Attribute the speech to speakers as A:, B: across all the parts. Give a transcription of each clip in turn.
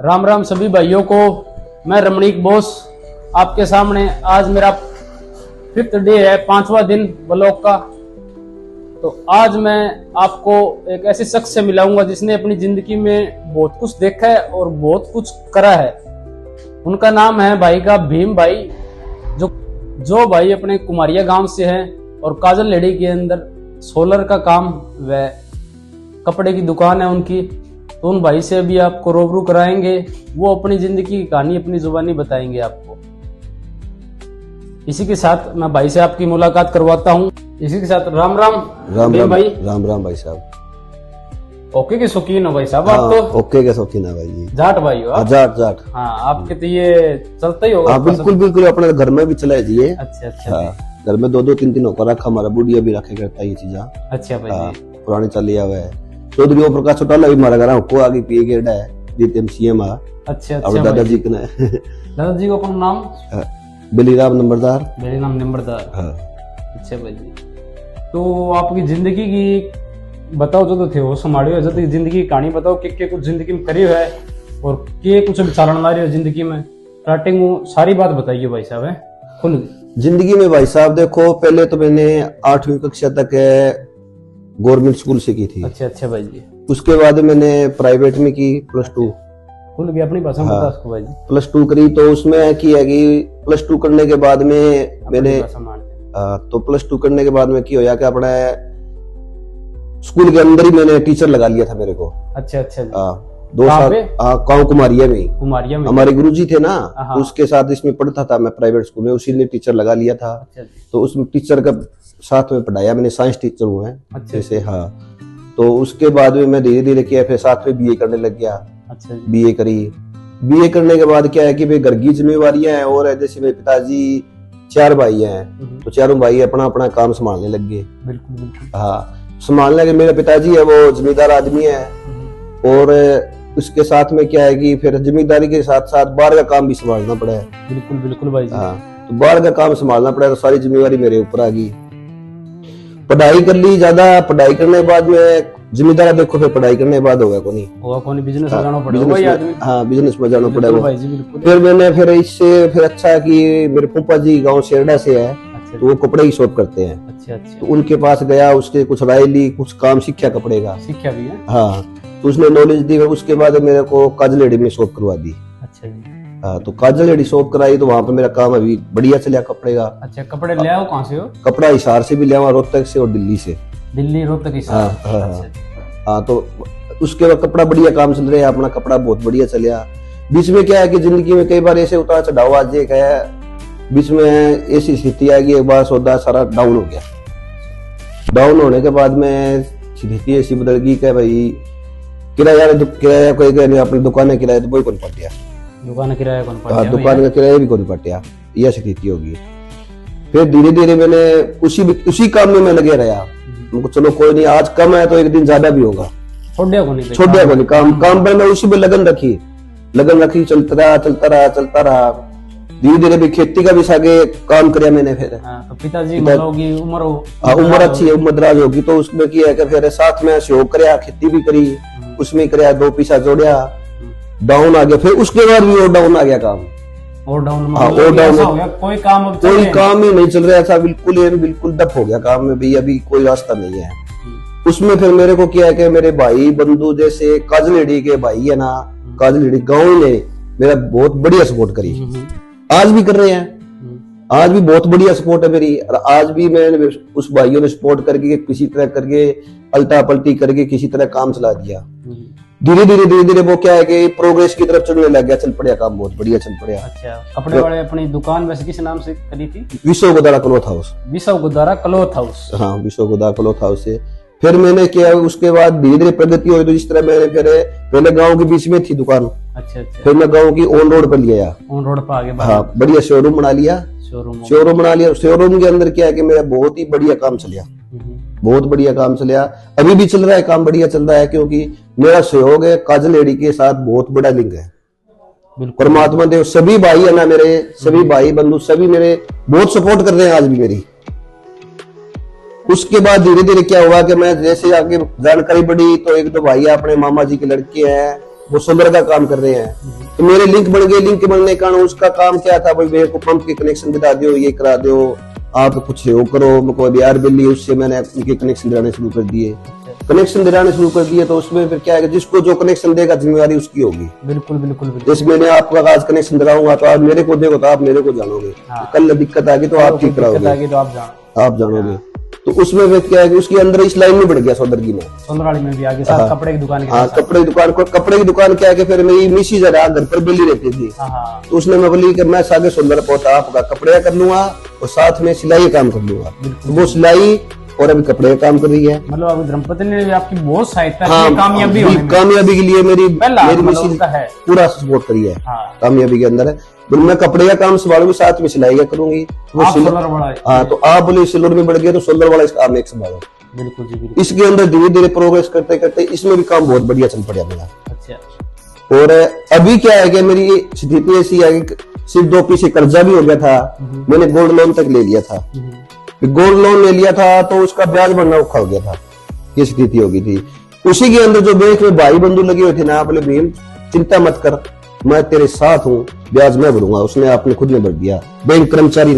A: राम राम सभी भाइयों को। मैं रमणीक बोस आपके सामने। आज मेरा 5th डे है, 5वां दिन ब्लॉग का। तो आज मैं आपको एक ऐसे शख्स से मिलाऊंगा जिसने अपनी जिंदगी में बहुत कुछ देखा है और बहुत कुछ करा है। उनका नाम है भाई का भीम भाई, जो भाई अपने कुमारिया गांव से है और काजल लेडी के अंदर सोलर का काम व कपड़े की दुकान है उनकी। तो उन भाई से अभी आपको रूबरू कराएंगे। वो अपनी जिंदगी की कहानी अपनी जुबानी बताएंगे आपको। इसी के साथ मैं भाई से आपकी मुलाकात करवाता हूँ। इसी के साथ राम राम भाई।
B: राम राम भाई साहब।
A: ओके के शौकीन हो भाई साहब आप? तो
B: ओके के शौकीन है भाई जी।
A: जाट भाई हो आप?
B: जाट।
A: हाँ, आपके तो ये चलता ही होगा।
B: बिल्कुल अपने घर में भी चलाए दिए।
A: अच्छा।
B: घर में 2-3 होकर रखा, हमारा बुढ़िया भी रखे करता है ये चीजा।
A: अच्छा भाई।
B: पुरानी चली हुआ है। चौधरी ओम प्रकाश चौटाला भी हमारा घर को आगे पिए गेड़ा है डीटीएम सीएम।
A: अच्छा
B: दादाजी का
A: दादाजी को अपना नाम
B: बलीराम नंबरदार।
A: बलीराम नंबरदार। अच्छा भाई जी। तो आपकी जिंदगी की बताओ जो तो थे वो संभालियो जो जिंदगी की कहानी बताओ कि कुछ जिंदगी में करी है और के कुछ विचारण मारी हो जिंदगी में। स्टार्टिंग सारी बात बताइए भाई साहब है खुल
B: जिंदगी में। भाई साहब देखो, पहले तो मैंने 8वीं कक्षा तक गवर्नमेंट स्कूल से की थी।
A: अच्छा भाई जी।
B: उसके बाद मैंने प्राइवेट में की +2।
A: खुल गया अपनी भाषा में बता उसको भाई जी।
B: +2 करी तो उसमें की है कि +2 करने के बाद में मैंने तो +2 करने के बाद में की होया कि अपने स्कूल के अंदर ही मैंने टीचर लगा लिया था मेरे को।
A: अच्छा
B: 2 साल गाँव कुमारिया में हमारे गुरुजी थे ना, तो उसके साथ इसमें पढ़ता था मैं प्राइवेट स्कूल में, उसी ने टीचर लगा लिया था। तो उसमें टीचर का साथ में पढ़ाया मैंने, साइंस टीचर हूँ मैं जैसे। हाँ, तो उसके बाद में मैं धीरे धीरे किया, फिर साथ में बीए करने लग गया। अच्छा। बीए करी। बीए करने के बाद क्या है कि भाई घर की जिम्मेवारियां हैं और जैसे मेरे पिताजी 4 भाई हैं, तो चारों भाई अपना अपना काम संभालने लग गए। बिल्कुल। हाँ, संभालने के मेरे पिताजी है वो जमींदार आदमी है और उसके साथ में क्या है कि फिर जिम्मेदारी के साथ साथ बाहर का काम भी संभालना पड़ा है। बिल्कुल भाई। हाँ, तो बाहर का काम संभालना पड़ा तो सारी जिम्मेवारी मेरे ऊपर आ गई। पढ़ाई कर ली ज्यादा, पढ़ाई करने के बाद में जिम्मेदार देखो, फिर पढ़ाई करने के बाद होगा कोनी बिजनेस में जाना पड़ेगा। हाँ, बिजनेस में जाना पड़ेगा। फिर मैंने फिर इससे फिर अच्छा कि मेरे पापा जी गांव शेरडा से है, तो वो कपड़े की शॉप करते हैं। अच्छा। तो उनके पास गया, उसके कुछ राय ली, कुछ काम सीखा कपड़े का। सीखा भी है? हाँ, तो उसने नॉलेज दी। उसके बाद मेरे को काजल लेडी में शॉप करवा दी। अच्छा जी। हाँ, तो काजल लेडी शॉप कराई तो वहां पे मेरा काम अभी बढ़िया चला कपड़े का। अच्छा, कपड़े ले आओ कहाँ से हो? कपड़ा हिसार से भी ले आओ, रोहतक से और दिल्ली से। दिल्ली रोहतक हिसार। हाँ, तो उसके बाद कपड़ा बढ़िया काम चल रहा है अपना, कपड़ा बहुत बढ़िया चलिया। बीच में क्या है कि जिंदगी में कई बार ऐसे उतार चढ़ाव आज एक है, बीच में ऐसी स्थिति आएगी, एक बार सौदा सारा डाउन हो गया। डाउन होने के बाद में स्थिति ऐसी बदल गई कि भाई किराया कोई अपनी दुकान किराया तो कोई कौन पटिया, दुकान किराया कौन पटिया, दुकान का किराया भी कौन पटिया, यह स्थिति होगी। फिर धीरे धीरे मैंने उसी काम में मैं लगे रहा। चलो कोई नहीं, आज कम है तो एक दिन ज्यादा भी होगा, छोड़िया को नहीं काम पर मैं उसी में लगन रखी चलता रहा। धीरे धीरे भी खेती का भी सागे काम किया मैंने। फिर तो पिताजी की उम्र अच्छी है, उम्र दराज होगी, तो उसमें किया कि फिर साथ में सहयोग कराया, खेती भी करी, उसमें कराया, 2 पैसा जोड़िया। डाउन आ गया, फिर उसके बाद भी और डाउन आ गया काम। और डाउन कोई काम ही नहीं चल रहा था, बिल्कुल दब हो गया काम में भी, अभी कोई रास्ता नहीं है। उसमें फिर मेरे को क्या है कि मेरे भाई बंधु जैसे काजलेडी के भाई है ना, काजलेडी गाँव ने मेरा बहुत बढ़िया सपोर्ट करी, आज भी कर रहे हैं। आज भी बहुत बढ़िया सपोर्ट है मेरी। और आज भी मैंने उस भाइयों ने सपोर्ट करके किसी तरह करके अल्टा पलटी करके किसी तरह काम चला दिया। धीरे धीरे वो क्या है कि प्रोग्रेस की तरफ चलने लग गया, चल पड़िया काम, बहुत बढ़िया चल पड़िया। अच्छा, कपड़े वाले अपनी दुकान वैसे किस नाम से करी थी? विश्व गोदारा क्लॉथ हाउस। हाँ, विश्व गोदारा क्लॉथ हाउस से फिर मैंने किया। उसके बाद धीरे धीरे प्रगति हुई, तो इस तरह मैंने फिर पहले गाँव के बीच में थी दुकान। अच्छा। फिर मैं गाँव की ऑन रोड पर लिया, ऑन रोड पर आगे। हाँ, बढ़िया शोरूम बना लिया। शोरूम के अंदर क्या है कि मेरा बहुत ही बढ़िया काम चलिया, बहुत बढ़िया काम चलिया। अभी भी चल रहा है काम, बढ़िया चल रहा है, क्योंकि मेरा सहयोग है काजल लेडी के साथ बहुत बड़ा लिंक है। परमात्मा देव सभी भाई है ना, मेरे सभी भाई बंधु सभी मेरे बहुत सपोर्ट कर रहे हैं आज भी मेरी। उसके बाद धीरे धीरे क्या हुआ कि मैं जैसे आगे जानकारी बढ़ी तो 1-2 भाई अपने मामा जी के लड़के हैं, वो सोलर का काम कर रहे हैं। तो मेरे लिंक बन गए, लिंक बनने के कारण उसका काम क्या था, भाई मेरे को पंप के कनेक्शन दिला दो, ये करा दो, आप कुछ वो करो, मेरे को यार बिल, उससे मैंने उनके कनेक्शन दिलाने शुरू कर दिए। कनेक्शन दिलाने शुरू कर दिए तो उसमें फिर क्या है, जिसको जो कनेक्शन देगा जिम्मेवारी उसकी होगी।
A: बिल्कुल बिल्कुल बिल्कुल।
B: जैसे मैंने आपका आज कनेक्शन दिलाऊंगा तो आप मेरे को देखो तो आप मेरे को जानोगे, कल दिक्कत आ गई तो आप ठीक कराओगे,
A: तो
B: आप जानोगे। तो उसमें फिर क्या है कि उसके अंदर इस लाइन में बढ़ गया सोलर की, मैं
A: सोलर वाली में भी आगे साथ कपड़े की दुकान के।
B: हाँ, कपड़े की दुकान क्या है कि फिर मेरी मिसी जरा घर पर बेली रहती थी, तो उसने मैं बोली कि मैं सागे सोलर पौधा आपका कपड़े का कर लूंगा और साथ में सिलाई काम कर लूंगा। तो वो सिलाई और अभी कपड़े का काम कर रही है।
A: मतलब अभी धर्मपत्नी ने भी आपकी बहुत सहायता की
B: कामयाबी के लिए मेरी मिसी पूरा सपोर्ट करी है, कामयाबी के अंदर है। मैं कपड़े का काम संभालूंगी, साथ में सिलाई का करूंगी। हाँ, तो आप बोले सोलर में बढ़ गया तो सोलर वाला काम एक संभालो।
A: बिल्कुल जी बिल्कुल।
B: इसके अंदर धीरे धीरे प्रोग्रेस करते करते इसमें भी काम बहुत बढ़िया चल पड़ा मेरा।
A: अच्छा।
B: और अभी क्या है कि मेरी स्थिति ऐसी है कि सिर्फ 2 पीछे कर्जा भी हो गया था, मैंने गोल्ड लोन तक ले लिया था। गोल्ड लोन ले लिया था तो उसका ब्याज भरना औखा हो गया था, ये स्थिति हो गई थी। उसी के अंदर जो बैंक में भाई बंधु लगे हुए थे ना, बोले भीम चिंता मत कर, मैं तेरे साथ हूँ, ब्याज मैं भरूंगा। उसने आपने खुद ने भर दिया, बैंक कर्मचारी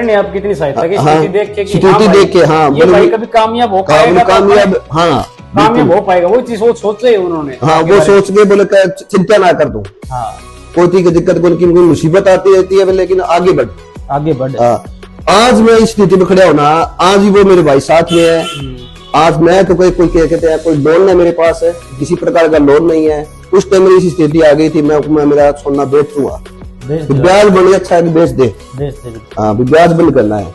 B: ने
A: आपकी इतनी सहायता की।
B: हाँ, स्थिति देख के हाँ,
A: ये भाई कभी कामयाब हो पाएगा, कामयाब हो पाएगा, वो चीज सोचे उन्होंने।
B: हाँ, वो सोच के बोले चिंता ना कर, तू कोई दिक्कत कोई मुसीबत आती रहती है, लेकिन आगे बढ़। आज मैं इस स्थिति में खड़ा होना, आज ही वो मेरे भाई साथ में है। आज मैं तो कोई कहते हैं कोई लोन नहीं मेरे पास है, किसी प्रकार का लोन नहीं है। उस टाइम मेरी स्थिति आ गई थी, मैं मेरा सोना बेच दूंगा, ब्याज बन गया, अच्छा है बेच दे। हाँ, ब्याज बंद करना है।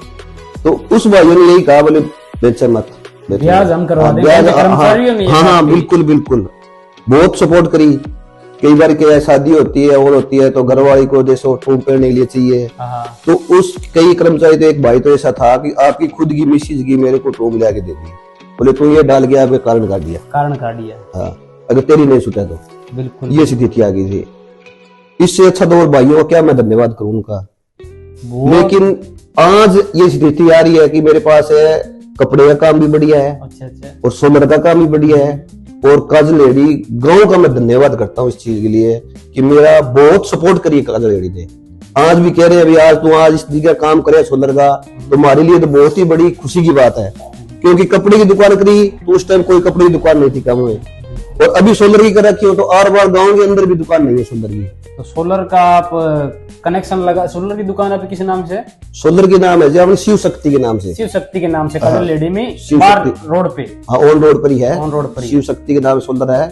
B: तो उस भाइयों ने यही कहा, बोले बेचे मत,
A: ब्याज हम करवा देंगे।
B: हाँ, बिल्कुल बिल्कुल, बहुत सपोर्ट करी। कई बार क्या शादी होती है और होती है तो घरवाली को जैसे टूम करने के लिए चाहिए, तो उस कई कर्मचारी, तो एक भाई तो ऐसा था कि आपकी खुद की मिसेज की मेरे को टूम लिया के दे दी, बोले तू ये डाल गया, कारण काट दिया। हाँ, अगर तेरी नहीं सुटा तो
A: बिल्कुल
B: ये स्थिति आ गई थी। इससे अच्छा तो और भाइयों का क्या मैं धन्यवाद करूं उनका। लेकिन आज ये स्थिति आ रही है कि मेरे पास है कपड़े का काम भी बढ़िया है, और सोलर का काम भी बढ़िया है। और काजल लेडी गांव का मैं धन्यवाद करता हूँ इस चीज के लिए कि मेरा बहुत सपोर्ट करिए काजल लेडी ने। आज भी कह रहे हैं, अभी आज तू आज इस चीज का काम करे सोलर का, तो हमारे लिए तो बहुत ही बड़ी खुशी की बात है। क्योंकि कपड़े की दुकान करी तो उस टाइम कोई कपड़े की दुकान नहीं थी काम में, और अभी सोलर की कर रखी हो तो आर बार गाँव के अंदर भी दुकान नहीं है सोलर की।
A: तो सोलर का आप कनेक्शन लगा, सोलर की दुकान आपकी किस नाम से?
B: सोलर की नाम है जो शिव शक्ति के नाम से,
A: शिव शक्ति के नाम से काजल लेडी में रोड पे।
B: हाँ, ऑन रोड पर ही है, शिव शक्ति के नाम सोलर है।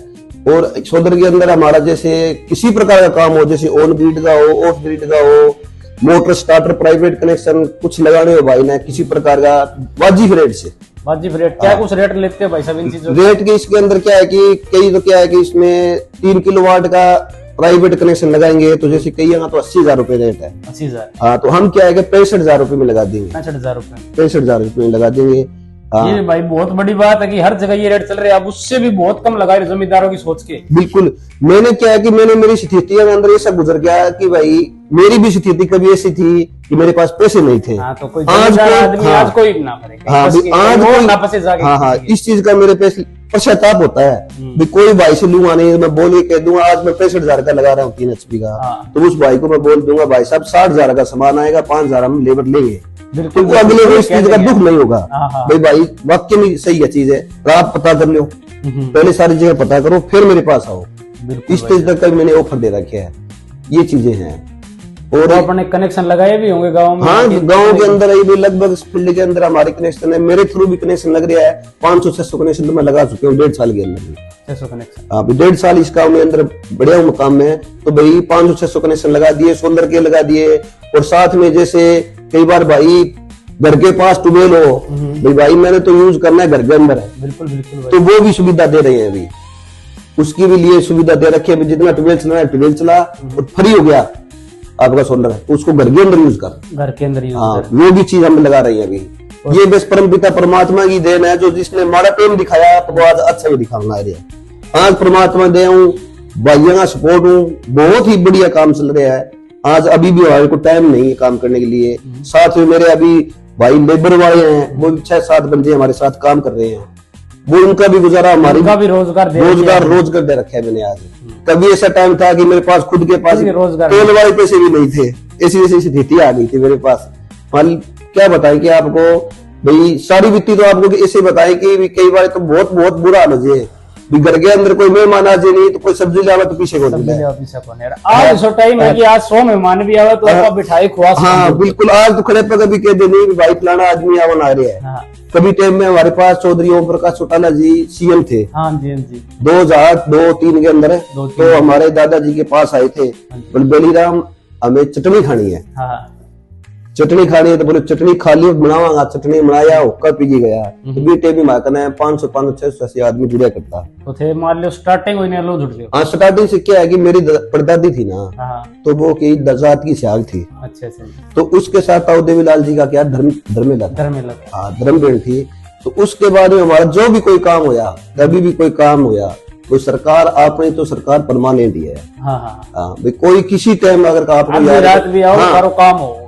B: और सोलर के अंदर हमारा जैसे किसी प्रकार का काम हो, जैसे ऑन ग्रिड का हो, ऑफ ग्रिड का हो, मोटर स्टार्टर, प्राइवेट कनेक्शन कुछ लगाने हो भाई ने, किसी प्रकार का वाजिब रेट से।
A: वाजिब रेट क्या कुछ रेट लेते हैं भाई साहब इन चीजों?
B: रेट के इसके अंदर क्या है कि कई तो क्या है कि इसमें 3 किलोवाट का प्राइवेट कनेक्शन लगाएंगे तो जैसे कई यहाँ तो 80,000 रुपए रेट है।
A: 80,000।
B: हाँ, तो हम क्या है कि 65,000 रुपए में लगा देंगे।
A: 65,000
B: रुपए में लगा देंगे।
A: ये भाई बहुत बड़ी बात है कि हर जगह ये रेट चल रहे हैं, आप उससे भी बहुत कम लगा रहे जमींदारों की सोच के।
B: बिल्कुल, मैंने क्या है कि मेरी स्थिति के अंदर ऐसा गुजर गया कि भाई मेरी भी स्थिति कभी ऐसी थी कि मेरे पास पैसे नहीं थे।
A: हाँ, तो कोई आज कोई ना
B: हाँ, इस चीज का मेरे पे पश्चाताप होता है। कोई भाई से लूंगा नहीं, मैं बोल के कह दूंगा आज मैं 65,000 का लगा रहा हूँ 3 HP का, तो उस भाई को मैं बोल दूंगा भाई साहब 60,000 का सामान आएगा, 5,000 हम लेबर लेंगे, तो अगले को इस चीज का दुख नहीं होगा। भाई वाक्य में सही है चीज है, आप पता कर लो, पहले सारी जगह पता करो फिर मेरे पास आओ। इस चीज तक मैंने ऑफर दे रखे है, ये चीजें हैं।
A: और अपने कनेक्शन लगाए भी होंगे गांव में?
B: हाँ, गांव के अंदर भी लगभग फील्ड के अंदर हमारे कनेक्शन है, मेरे थ्रू भी कनेक्शन लग रहा है। 500-600 कनेक्शन तो मैं लगा चुके हूँ 1.5 साल के अंदर।
A: 600 कनेक्शन?
B: हाँ, 1.5 साल इस काम में अंदर बढ़िया मुकाम में, तो भाई 500-600 कनेक्शन लगा दिए, सोलर के लगा दिए। और साथ में जैसे कई बार भाई घर के पास ट्यूबवेल हो, भाई मैंने तो यूज करना है घर के अंदर है,
A: बिल्कुल बिल्कुल,
B: तो वो भी सुविधा दे रहे हैं अभी, उसकी भी लिए सुविधा दे रखी है। जितना ट्यूबवेल चला है ट्यूबवेल चला, और फ्री हो गया आपका सोलर, तो उसको घर के अंदर यूज कर,
A: घर के अंदर यूज कर।
B: वो भी चीज हम लगा रही है अभी। ये बस परम पिता परमात्मा की देन है, जो जिसने माड़ा प्रेम दिखाया तो वो आज अच्छा भी दिखाना है। आज परमात्मा दे हूँ, भाइयों का सपोर्ट हूँ, बहुत ही बढ़िया काम चल रहा है। आज अभी भी हमारे को टाइम नहीं है काम करने के लिए। साथ में मेरे अभी भाई लेबर वाले हैं, वो 6-7 बंदे हमारे साथ काम कर रहे हैं। वो उनका भी गुजारा, हमारी
A: उनका भी रोजगार
B: दे रखा है मैंने आज। कभी ऐसा टाइम था कि मेरे पास खुद के पास तेल वाले पैसे भी नहीं थे, ऐसी स्थिति आ गई थी मेरे पास। क्या बताएं कि आपको भाई, सारी बीती तो आपको ऐसे बताएं कि कई बार तो बहुत बहुत बुरा हाल है भी, घर के अंदर कोई मेहमान आ जाए नहीं तो कोई सब्जी लावा तो पीछे को
A: आज सो टाइम है कि आज 100 मेहमान भी आवे तो आपका बिठाई खुआ।
B: हाँ बिल्कुल, आज तो खड़े पर कभी कह दे नहीं भाई फलाना आदमी आवन आ रहे हैं। कभी टाइम में हमारे पास चौधरी ओम प्रकाश चौटाला जी सीएम थे।
A: हाँ जी, हाँ जी।
B: 2002-3 के अंदर तो हमारे दादाजी के पास आए थे, बोले बेलीराम हमें चटनी खानी है। चटनी खानी है तो बोले चटनी खा ली, बनावांगा। चटनी बनाया, हुक्का पी गया। तो बीटे भी माकना है 500-600 आदमी जुड़िया करता तो
A: थे। मान लो स्टार्टिंग हुई लो जुड़ गए।
B: हाँ, स्टार्टिंग से क्या है कि मेरी परदादी थी ना, तो वो की जात की स्याग थी।
A: अच्छा।
B: तो उसके साथ ताऊ देवीलाल जी का क्या धर्मबेन थी। तो उसके बाद में हमारा जो भी कोई काम होया, कभी भी कोई काम होया, कोई सरकार आपने तो सरकार परमानेंट ही है। हाँ, कोई किसी टाइम अगर आपको
A: रात भी आओ,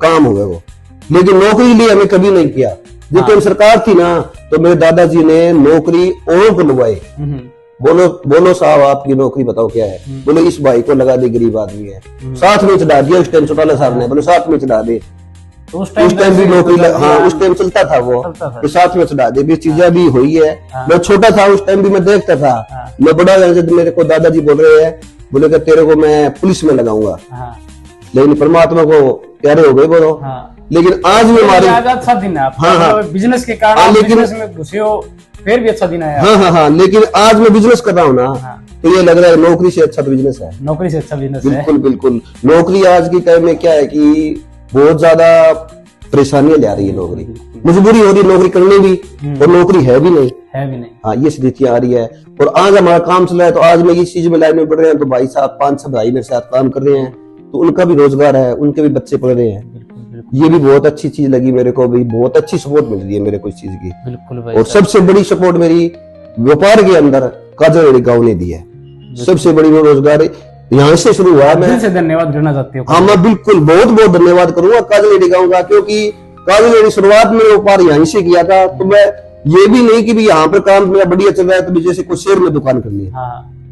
B: काम हो वो, लेकिन नौकरी लिए हमें कभी नहीं किया। जब टाइम सरकार थी ना तो मेरे दादाजी ने नौकरी औरों को लगवाई। बोलो साहब आपकी नौकरी बताओ क्या है? बोले इस भाई को लगा दे, गरीब आदमी है। साथ में चढ़ा दिया उस टाइम चौटाला साहब ने, बोले साथ में चढ़ा दे। उस टाइम भी नौकरी, हाँ उस टाइम चलता था वो, तो साथ में चढ़ा दे भी चीजें भी हुई है। मैं छोटा था उस टाइम भी मैं देखता था। मैं बड़ा मेरे को दादाजी बोल रहे हैं, बोले कि तेरे को मैं पुलिस में लगाऊंगा, लेकिन परमात्मा को प्यारे हो गए बोलो। लेकिन आज भी हमारे
A: अच्छा दिन है, बिजनेस के कारण बिजनेस में घुसे हो, फिर भी अच्छा दिन है।
B: हाँ, लेकिन आज मैं बिजनेस कर रहा हूँ ना, तो ये लग रहा है नौकरी से अच्छा बिजनेस है।
A: नौकरी से अच्छा बिजनेस
B: है, बिल्कुल। नौकरी आज की टाइम में क्या है कि बहुत ज्यादा परेशानियां ला रही है नौकरी, मजबूरी हो रही है नौकरी करने भी, और नौकरी है भी नहीं। हाँ, ये स्थितियां आ रही है। और आज हमारा काम चल रहा है, तो आज मैं इस चीज में लाइन में बढ़ रहे हैं, तो भाई साहब 5-6 भाई मेरे साथ काम कर रहे हैं, तो उनका भी रोजगार है, उनके भी बच्चे पढ़ रहे हैं। ये भी बहुत अच्छी चीज लगी मेरे को भी, बहुत अच्छी सपोर्ट मिल रही है मेरे को इस चीज की।
A: बिल्कुल भाई।
B: और सबसे बड़ी सपोर्ट मेरी व्यापार के अंदर काजल गांव ने दी है। सबसे बड़ी रोजगार यहाँ से शुरू हुआ। मैं
A: से धन्यवाद करना चाहती हूँ।
B: हाँ, मैं बिल्कुल बहुत बहुत धन्यवाद करूंगा काजल गांव का, क्योंकि काजल शुरुआत में व्यापार यहीं से किया था। तो मैं ये भी नहीं कि यहाँ पर काम मेरा बढ़िया चल रहा है तो जैसे कोई शहर में दुकान करनी है,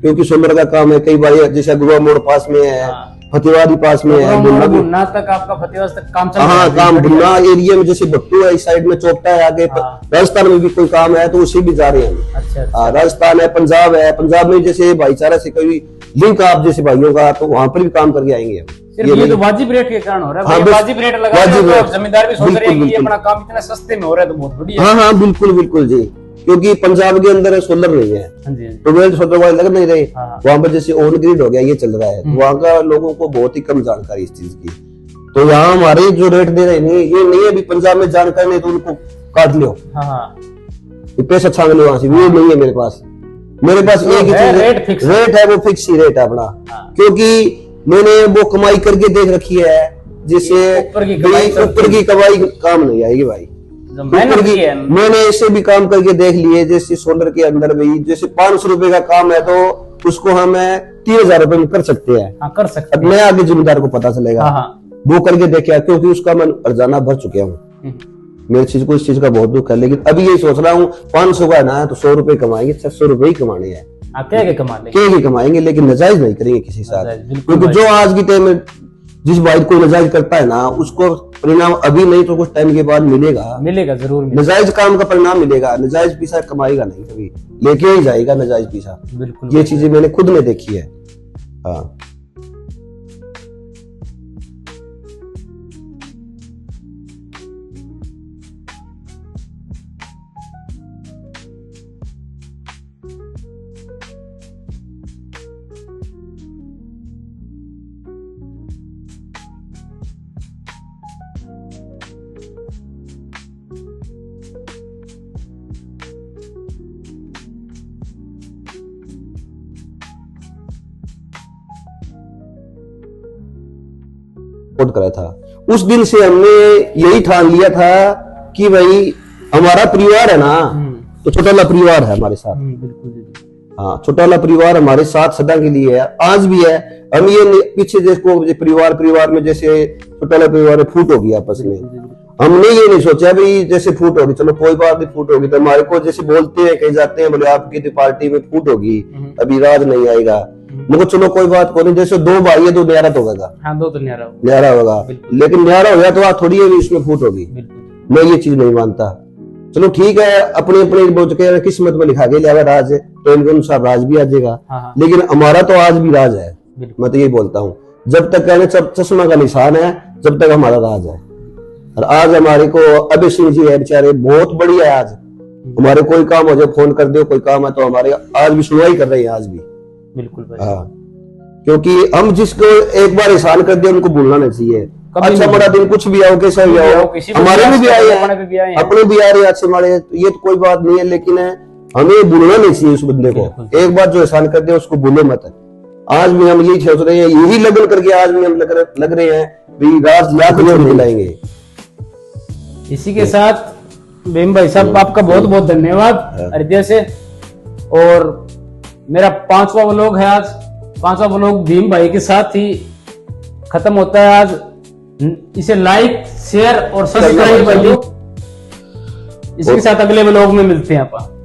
B: क्योंकि सोलर का काम है। कई बार जैसे गुरुआ मोड़ पास में है, फतेवादी पास में है,
A: बुन्ना तक आपका फतेवाद तक काम चल रहा है।
B: हाँ, काम बुन्ना एरिया में, जैसे भट्टू है इस साइड में, चौपटा है आगे। राजस्थान में भी कोई काम है तो उसे भी जा रहे हैं। अच्छा। राजस्थान है, पंजाब है, पंजाब में जैसे भाईचारा से कोई लिंक आप जैसे भाइयों का, तो वहां पर भी काम करके आएंगे।
A: ये तो वाजिब रेट के कारण हो रहा है। वाजिब रेट लगा तो जमींदार भी सोच रहे हैं कि अपना काम इतना सस्ते में हो रहा है, तो बहुत बढ़िया।
B: हाँ, बिल्कुल जी, क्योंकि पंजाब के अंदर सोलर नहीं है, तो सोलर वाले लग नहीं रहे। वहां पर जैसे ऑन ग्रिड हो गया, ये चल रहा है, तो वहाँ का लोगों को बहुत ही कम जानकारी इस चीज की। तो यहाँ हमारे जो रेट दे रहे हैं, ये नहीं है भी पंजाब में जानकारी नहीं तो उनको काट लो, पैसा छान लो वहां से, ये नहीं है मेरे पास। मेरे पास एक ही चीज रेट है, वो फिक्स ही रेट है अपना, क्योंकि मैंने वो कमाई करके देख रखी है। जैसे ऊपर की कमाई काम नहीं आएगी भाई, मैंने ऐसे भी काम करके देख लिए। जैसे सोलर के अंदर भी जैसे 500 रुपए का काम है तो उसको हम 3000 रुपए में कर सकते हैं।
A: कर सकते
B: हैं। मैं आगे जिम्मेदार को पता चलेगा, वो करके देखा, क्योंकि उसका मैं अर्जाना भर चुका हूँ। मेरे चीज को इस चीज का बहुत दुख है, लेकिन अभी यही सोच रहा हूँ 500 का है ना, तो 100 रुपए कमाएंगे, 600 रुपए ही कमाने हैं। क्या कमाएंगे, लेकिन नजायज नहीं करेंगे किसी साथ, क्योंकि जो आज की टाइम में जिस भाई को नजायज करता है ना, उसको परिणाम अभी नहीं तो कुछ टाइम के बाद मिलेगा जरूर। नजायज काम का परिणाम मिलेगा, नजायज पैसा कमाएगा नहीं, कभी लेके ही जाएगा नजायज पैसा। बिल्कुल, ये चीजें मैंने खुद ने देखी है। हाँ, करा था। उस दिन से हमने यही ठान लिया था कि भाई हमारा परिवार है ना, तो चौटाला परिवार है हमारे साथ। हाँ, चौटाला परिवार हमारे साथ सदा के लिए है, आज भी है। हम ये पीछे जिसको परिवार में जैसे चौटाला परिवार में फूट हो गया आपस में, हमने ये नहीं सोचा भी जैसे फूट होगी, चलो कोई बात नहीं, फूट होगी तो हमारे को जैसे बोलते हैं कहीं जाते हैं, बोले आपकी तो पार्टी में फूट होगी, अभी राज नहीं आएगा। मगर चलो कोई बात को नहीं, जैसे दो भाई है, दो न्यारा तो होगा।
A: हाँ, दो तो न्यारा
B: होगा, लेकिन न्यारा हो गया तो आज थोड़ी है इसमें फूट होगी। मैं ये चीज नहीं मानता। चलो ठीक है, अपने अपने बोल के किस्मत में लिखा के लिया राज है तो इनके अनुसार राज भी आ जाएगा। लेकिन हमारा तो आज भी राज है। मैं तो ये बोलता हूँ, जब तक कहने चश्मा का निशान है, जब तक हमारा राज है। और आज हमारे को अभय सिंह जी है बेचारे, बहुत बढ़िया है। आज हमारे कोई काम हो जाए फोन कर दो, कोई काम है तो हमारे आज भी सुनवाई कर रहे हैं आज भी।
A: बिल्कुल भाई।
B: हाँ, क्योंकि हम जिसको एक बार एहसान कर दिया उनको भूलना नहीं चाहिए। अच्छा बड़ा दिन कुछ भी आओ, कैसा भी आओ, हमारे भी आए हैं, अपने भी आ रहे हैं, हमारे, ये तो कोई बात नहीं है। लेकिन हमें भूलना नहीं चाहिए उस बंदे को। एक बार जो एहसान कर दिया उसको भूलो मत। आज भी हम यही सोच रहे हैं, यही लगन करके आज भी हम लग रहे हैं भी राज लाख मिलाएंगे।
A: इसी के साथ भीम भाई साहब आपका बहुत बहुत धन्यवाद हृदय से। और मेरा 5वां व्लॉग है आज, 5वां व्लॉग भीम भाई के साथ ही खत्म होता है आज। इसे लाइक, शेयर और सब्सक्राइब कर दो। इसके साथ अगले व्लॉग में मिलते हैं आप।